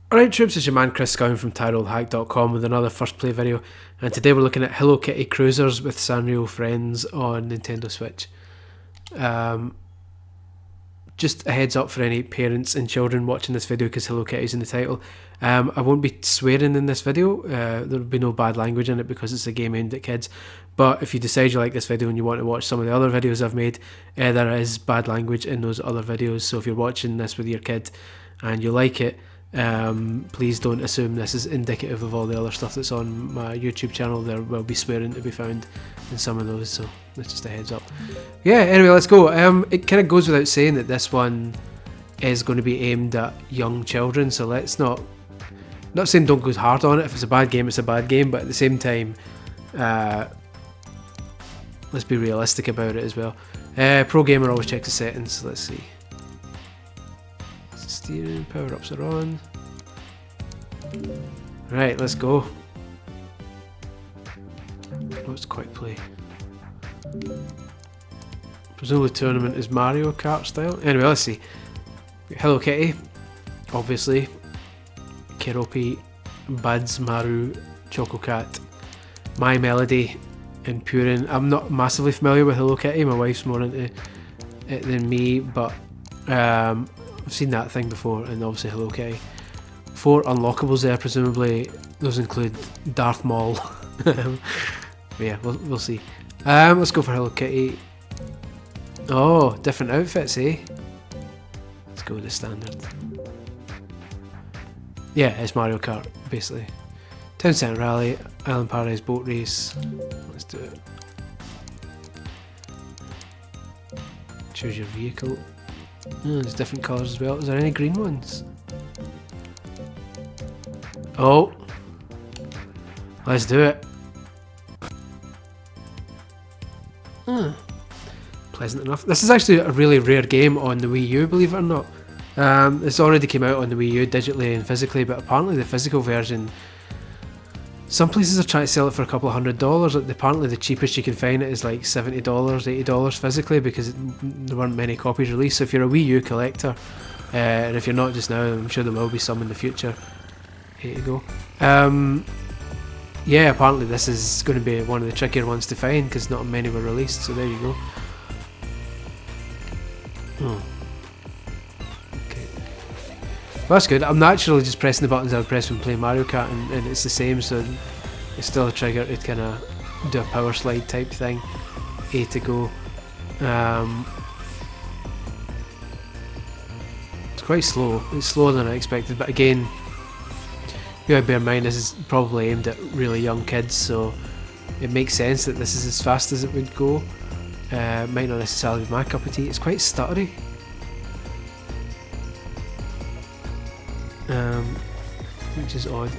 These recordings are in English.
Alright troops, it's your man Chris Scown from TyroleHack.com with another First Play video, and today we're looking at Hello Kitty Kruisers with Sanrio Friends on Nintendo Switch. Just a heads up for any parents and children watching this video because Hello Kitty's in the title. I won't be swearing in this video, there'll be no bad language in it because it's a game aimed at kids, but if you decide you like this video and you want to watch some of the other videos I've made, there is bad language in those other videos, so if you're watching this with your kid and you like it, please don't assume this is indicative of all the other stuff that's on my YouTube channel. There will be swearing to be found in some of those, so that's just a heads up. Yeah, anyway, let's go. It kind of goes without saying that this one is going to be aimed at young children, so let's not saying don't go hard on it. If it's a bad game, it's a bad game, but at the same time, let's be realistic about it as well. Pro gamer always checks the settings, so let's see. Steering, power ups are on. Right, let's go. Oh, it's quick play. Presumably tournament is Mario Kart style. Anyway, let's see. Hello Kitty, obviously. Keropi, Buds, Maru, Choco Cat, My Melody, and Purin. I'm not massively familiar with Hello Kitty. My wife's more into it than me, but I've seen that thing before, and obviously Hello Kitty. 4 unlockables there, presumably those include Darth Maul. Yeah, we'll see. Let's go for Hello Kitty. Oh, different outfits, eh? Let's go with the standard. Yeah, it's Mario Kart, basically. Town Centre Rally, Island Paradise Boat Race. Let's do it. Choose your vehicle. Oh, there's different colours as well. Is there any green ones? Oh! Let's do it. Pleasant enough. This is actually a really rare game on the Wii U, believe it or not. It's already came out on the Wii U digitally and physically, but apparently the physical version, some places are trying to sell it for a couple of $100. Like, apparently the cheapest you can find it is like $70, $80 physically, because there weren't many copies released. So if you're a Wii U collector, and if you're not just now, I'm sure there will be some in the future. Here you go. Yeah, apparently this is going to be one of the trickier ones to find because not many were released, so there you go. Oh. Okay. Well, that's good. I'm naturally just pressing the buttons I would press when playing Mario Kart, and it's the same, so it's still a trigger to kind of do a power slide type thing. A to go. It's quite slow. It's slower than I expected, but again, you gotta bear in mind this is probably aimed at really young kids, so it makes sense that this is as fast as it would go. Might not necessarily be my cup of tea. It's quite stuttery. Which is odd.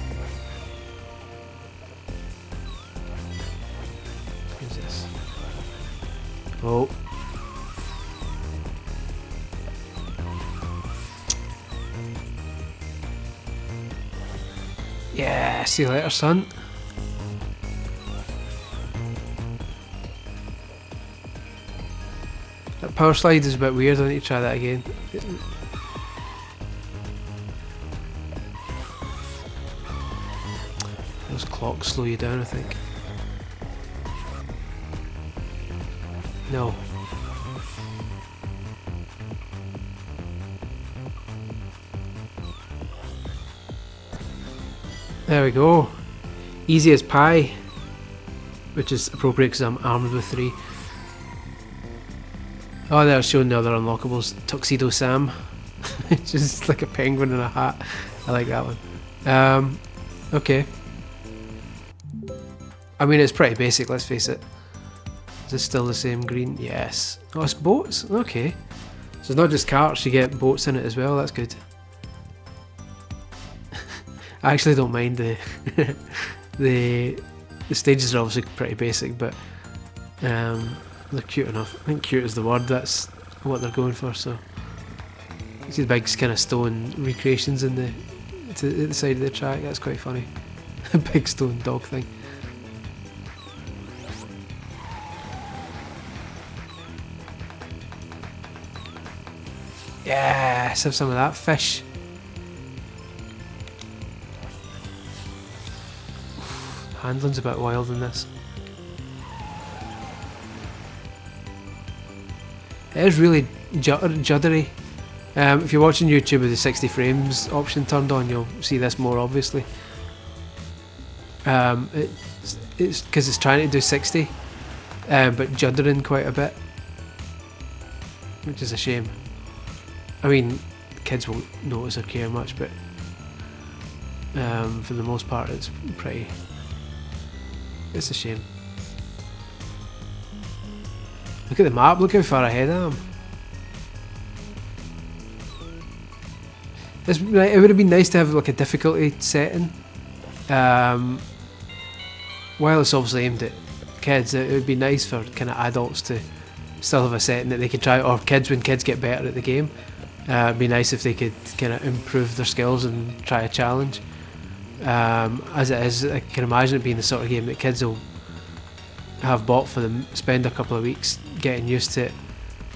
Who's this? Oh. Yeah, see you later, son. That power slide is a bit weird, I need to try that again. Those clocks slow you down, I think. No. There we go. Easy as pie. Which is appropriate because I'm armed with 3. Oh, they're showing the other unlockables. Tuxedo Sam. It's just like a penguin in a hat. I like that one. Okay. I mean, it's pretty basic, let's face it. Is this still the same green? Yes. Oh, it's boats? Okay. So it's not just carts, you get boats in it as well, that's good. I actually don't mind the the stages are obviously pretty basic, but they're cute enough. I think cute is the word, that's what they're going for, so. You see the big kind of stone recreations in at the side of the track, that's quite funny. A big stone dog thing. Yes, have some of that fish. Handling's a bit wild in this. It is really juddery. If you're watching YouTube with the 60 frames option turned on, you'll see this more obviously. It's because it's trying to do 60, but juddering quite a bit, which is a shame. I mean, kids won't notice or care much, but for the most part it's pretty... It's a shame. Look at the map, look how far ahead I am. It would have been nice to have like a difficulty setting. While it's obviously aimed at kids, it would be nice for kind of adults to still have a setting that they could try, or kids when kids get better at the game. It'd be nice if they could kind of improve their skills and try a challenge. As it is, I can imagine it being the sort of game that kids will have bought for them, spend a couple of weeks getting used to it,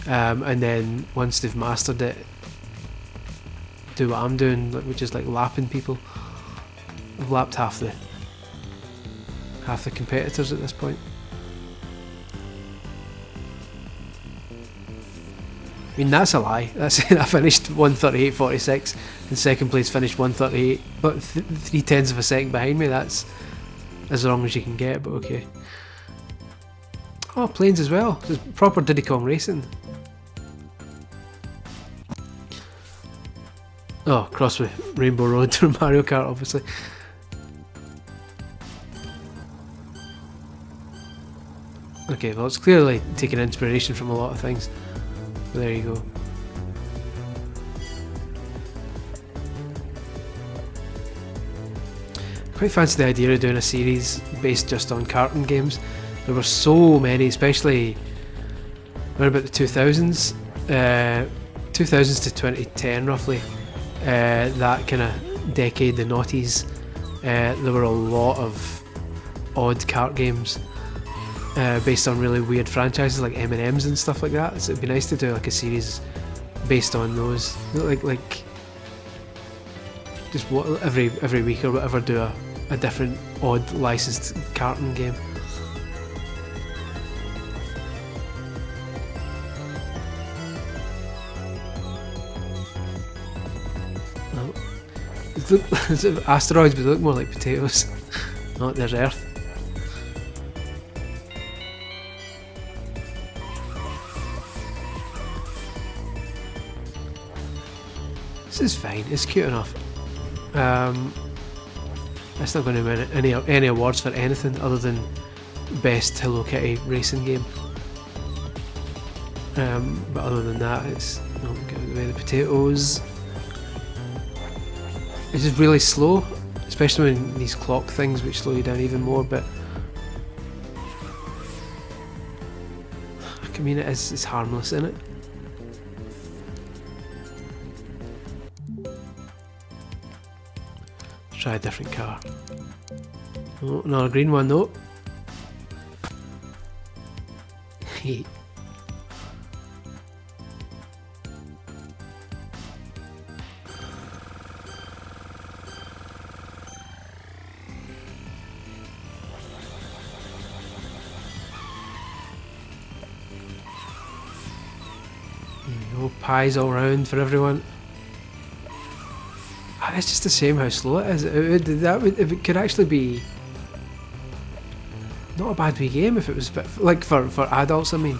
and then once they've mastered it, do what I'm doing, which is like lapping people. I've lapped half the competitors at this point. I mean, that's a lie. I finished 1:38.46 and second place finished 1:38, but 3/10 of a second behind me. That's as long as you can get, but okay. Oh, planes as well. It's proper Diddy Kong racing. Oh, cross with Rainbow Road from Mario Kart, obviously. Okay, well, it's clearly taking inspiration from a lot of things. But there you go. Quite fancy the idea of doing a series based just on karting games. There were so many, especially around about the 2000s, 2000s to 2010 roughly, that kind of decade, the noughties. There were a lot of odd kart games based on really weird franchises like M&M's and stuff like that. So it'd be nice to do like a series based on those, like just every week or whatever, do a different odd licensed karting game. It's asteroids, but they look more like potatoes. Oh, there's Earth. This is fine, it's cute enough. It's not going to win any awards for anything other than best Hello Kitty racing game. But other than that, it's not get out of the way of the potatoes. It's just really slow, especially when these clock things, which slow you down even more. But I mean, it's harmless, isn't it? Let's try a different car. Oh, not a green one though. No pies all round for everyone. It's just a shame how slow it is. If it could actually be not a bad wee game if it was a bit, like for adults. I mean,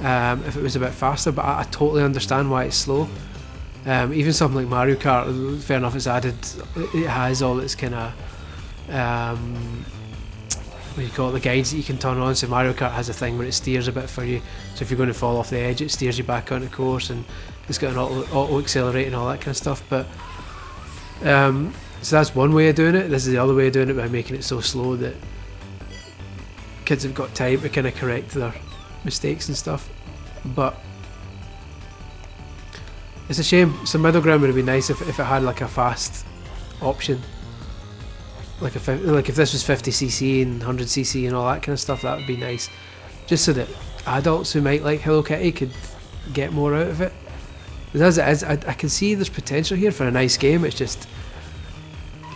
if it was a bit faster. But I totally understand why it's slow. Even something like Mario Kart, fair enough, it's added. It has all its kind of what do you call it, the guides that you can turn on. So Mario Kart has a thing where it steers a bit for you, so if you're going to fall off the edge, it steers you back onto course, and it's got an auto accelerate and all that kind of stuff. But so that's one way of doing it. This is the other way of doing it, by making it so slow that kids have got time to kind of correct their mistakes and stuff. But it's a shame. Some middle ground would have been nice if it had like a fast option. Like if this was 50cc and 100cc and all that kind of stuff, that would be nice. Just so that adults who might like Hello Kitty could get more out of it. As it is, I can see there's potential here for a nice game. It's just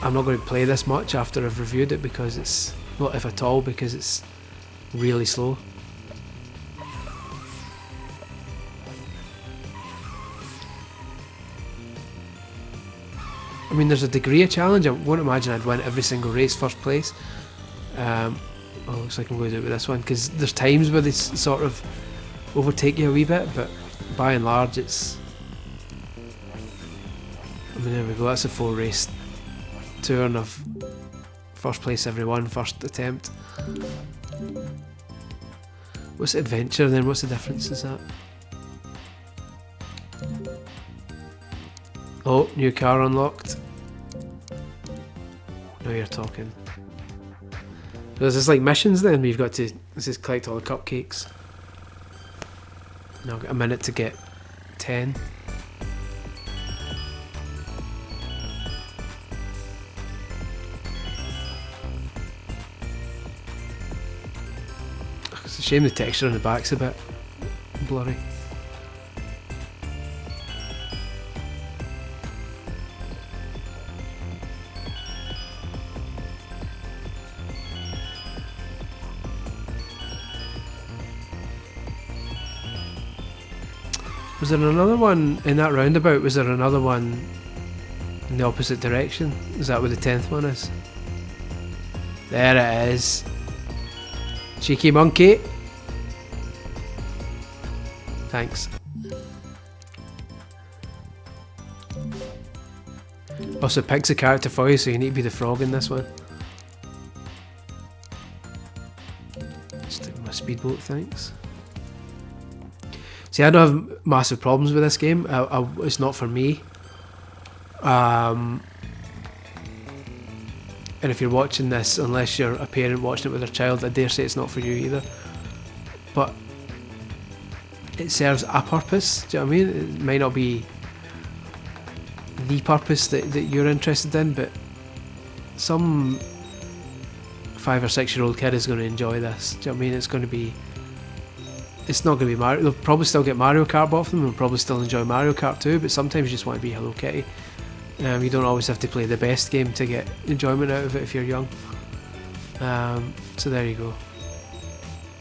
I'm not going to play this much after I've reviewed it, because Not if at all, because it's really slow. I mean, there's a degree of challenge. I won't imagine I'd win every single race first place. Well, looks like I'm going to do it with this one, because there's times where they sort of overtake you a wee bit, but by and large it's... I mean, there we go, that's a 4 race tour and I've first place every one, first attempt. What's adventure then? What's the difference is that? Oh, new car unlocked. Now you're talking. There's this like missions then, we've got to, this is collect all the cupcakes. Now I've got a minute to get 10. It's a shame the texture on the back's a bit blurry. Was there another one in that roundabout? Was there another one in the opposite direction? Is that where the 10th one is? There it is. Cheeky monkey. Thanks. Also, it picks a character for you, so you need to be the frog in this one. Just my speedboat, thanks. See, I don't have massive problems with this game. It's not for me. And if you're watching this, unless you're a parent watching it with their child, I dare say it's not for you either. But it serves a purpose, do you know what I mean? It might not be the purpose that you're interested in, but some 5 or 6 year old kid is going to enjoy this, do you know what I mean? It's going to be... It's not going to be Mario. They'll probably still get Mario Kart off them. They'll probably still enjoy Mario Kart too. But sometimes you just want to be Hello Kitty. You don't always have to play the best game to get enjoyment out of it if you're young. So there you go.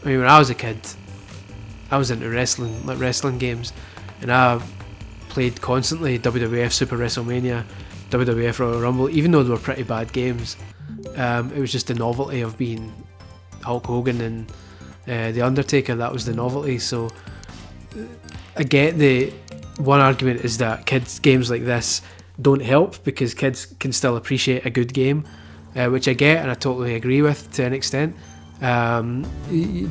I mean, when I was a kid, I was into wrestling, like wrestling games, and I played constantly WWF Super WrestleMania, WWF Royal Rumble. Even though they were pretty bad games, it was just the novelty of being Hulk Hogan and The Undertaker. That was the novelty. So I get the one argument is that kids games like this don't help because kids can still appreciate a good game, which I get and I totally agree with to an extent.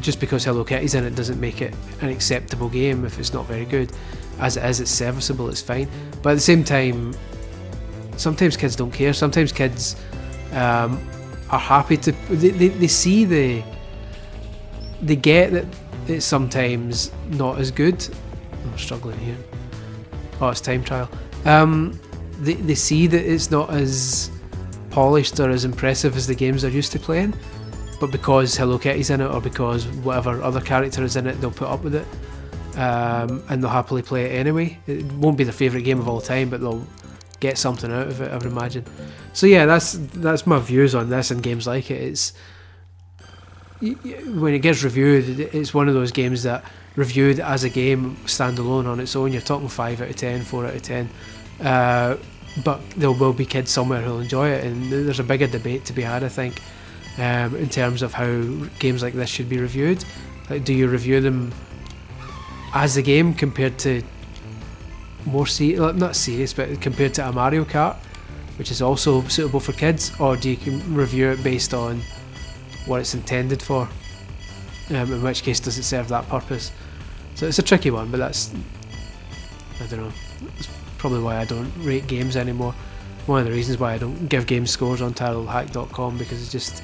Just because Hello Kitty's in it doesn't make it an acceptable game if it's not very good. As it is, it's serviceable, it's fine. But at the same time, sometimes kids don't care. Sometimes kids are happy to... They see they get that it's sometimes not as good. I'm struggling here. Oh, it's time trial. They see that it's not as polished or as impressive as the games they're used to playing, but because Hello Kitty's in it or because whatever other character is in it, they'll put up with it, and they'll happily play it anyway. It won't be their favourite game of all time, but they'll get something out of it, I would imagine. So yeah, that's my views on this and games like it. It's when it gets reviewed, it's one of those games that reviewed as a game standalone on its own, you're talking 5 out of 10, 4 out of 10, but there will be kids somewhere who'll enjoy it, and there's a bigger debate to be had, I think, in terms of how games like this should be reviewed. Like, do you review them as a game compared to more not serious, but compared to a Mario Kart, which is also suitable for kids, or do you review it based on what it's intended for, in which case does it serve that purpose? So it's a tricky one, but that's, I don't know, it's probably why I don't rate games anymore. One of the reasons why I don't give game scores on titlehack.com, because it's just,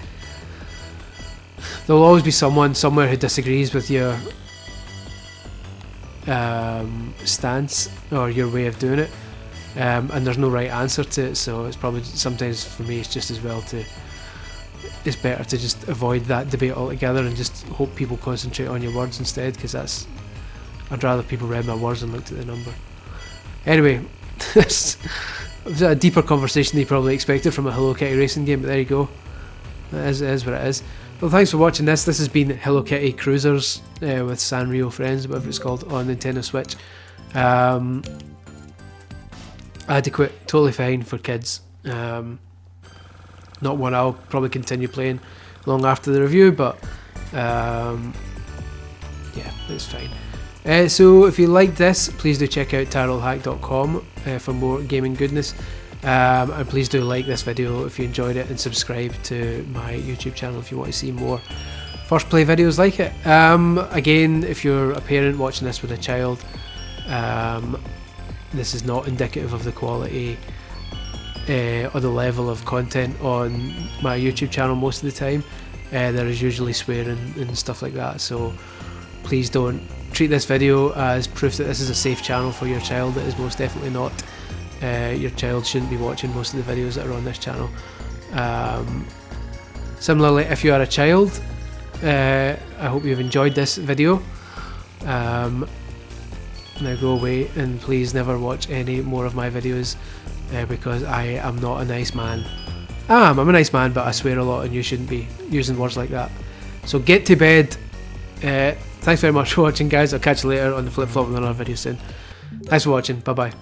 there'll always be someone somewhere who disagrees with your stance or your way of doing it, and there's no right answer to it. So it's probably, sometimes for me, it's just as well to, it's better to just avoid that debate altogether and just hope people concentrate on your words instead, because that's, I'd rather people read my words and looked at the number. Anyway, it was a deeper conversation than you probably expected from a Hello Kitty racing game, but there you go. It is what it is. Well, thanks for watching this. This has been Hello Kitty Cruisers with Sanrio Friends, whatever it's called, on Nintendo Switch. Adequate, totally fine for kids. Not one I'll probably continue playing long after the review, but yeah, it's fine. So if you liked this, please do check out tarothack.com for more gaming goodness. And please do like this video if you enjoyed it, and subscribe to my YouTube channel if you want to see more first play videos like it. Again, if you're a parent watching this with a child, this is not indicative of the quality or the level of content on my YouTube channel most of the time. There is usually swearing and stuff like that, so please don't treat this video as proof that this is a safe channel for your child. It is most definitely not. Your child shouldn't be watching most of the videos that are on this channel. Similarly, if you are a child, I hope you've enjoyed this video. Now go away and please never watch any more of my videos, because I am not a nice man. I'm a nice man, but I swear a lot and you shouldn't be using words like that. So get to bed. Thanks very much for watching, guys. I'll catch you later on the flip flop with another video soon. Thanks for watching. Bye bye.